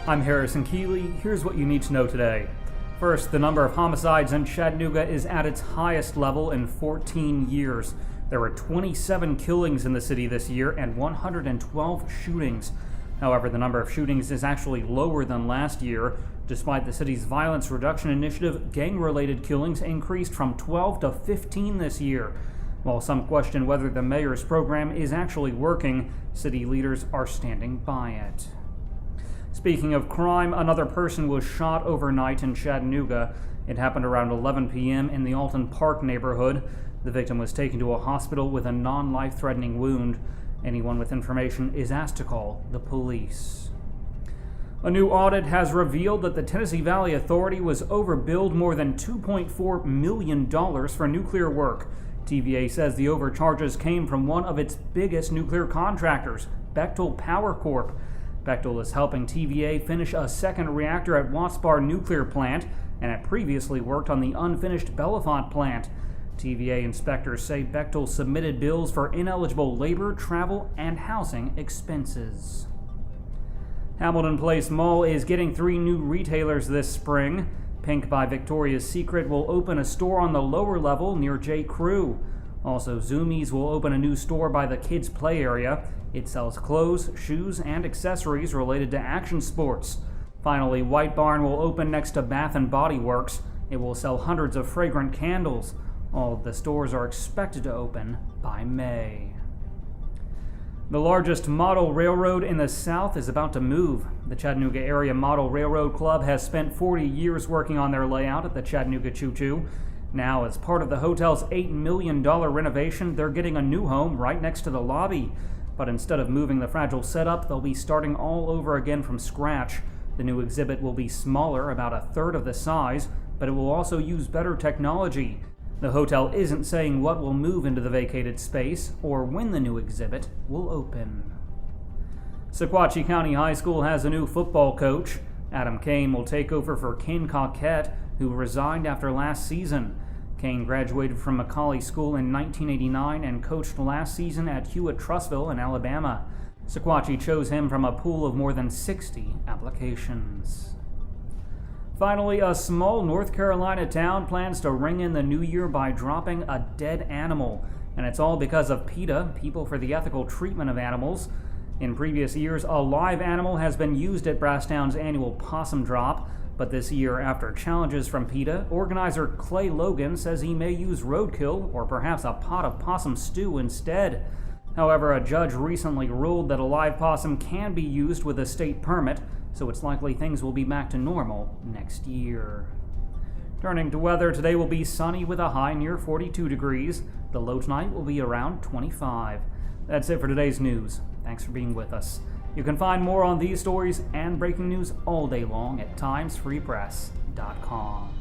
I'm Harrison Keeley. Here's what you need to know today. First, the number of homicides in Chattanooga is at its highest level in 14 years. There were 27 killings in the city this year and 112 shootings. However, the number of shootings is actually lower than last year. Despite the city's violence reduction initiative, gang-related killings increased from 12 to 15 this year. While some question whether the mayor's program is actually working, city leaders are standing by it. Speaking of crime, another person was shot overnight in Chattanooga. It happened around 11 p.m. in the Alton Park neighborhood. The victim was taken to a hospital with a non-life-threatening wound. Anyone with information is asked to call the police. A new audit has revealed that the Tennessee Valley Authority was overbilled more than $2.4 million for nuclear work. TVA says the overcharges came from one of its biggest nuclear contractors, Bechtel Power Corp. Bechtel is helping TVA finish a second reactor at Watts Bar Nuclear Plant and had previously worked on the unfinished Bellefonte plant. TVA inspectors say Bechtel submitted bills for ineligible labor, travel, and housing expenses. Hamilton Place Mall is getting 3 new retailers this spring. Pink by Victoria's Secret will open a store on the lower level near J. Crew. Also, Zoomies will open a new store by the kids' play area. It sells clothes, shoes, and accessories related to action sports. Finally, White Barn will open next to Bath & Body Works. It will sell hundreds of fragrant candles. All of the stores are expected to open by May. The largest model railroad in the South is about to move. The Chattanooga Area Model Railroad Club has spent 40 years working on their layout at the Chattanooga Choo-Choo. Now, as part of the hotel's $8 million renovation, they're getting a new home right next to the lobby. But instead of moving the fragile setup, they'll be starting all over again from scratch. The new exhibit will be smaller, about a third of the size, but it will also use better technology. The hotel isn't saying what will move into the vacated space or when the new exhibit will open. Sequatchie County High School has a new football coach. Adam Kane will take over for Kane Coquette, who resigned after last season. Kane graduated from McCallie School in 1989 and coached last season at Hewitt-Trussville in Alabama. Sequatchie chose him from a pool of more than 60 applications. Finally, a small North Carolina town plans to ring in the new year by dropping a dead animal. And it's all because of PETA, People for the Ethical Treatment of Animals. In previous years, a live animal has been used at Brasstown's annual possum drop. But this year, after challenges from PETA, organizer Clay Logan says he may use roadkill or perhaps a pot of possum stew instead. However, a judge recently ruled that a live possum can be used with a state permit, so it's likely things will be back to normal next year. Turning to weather, today will be sunny with a high near 42 degrees. The low tonight will be around 25. That's it for today's news. Thanks for being with us. You can find more on these stories and breaking news all day long at timesfreepress.com.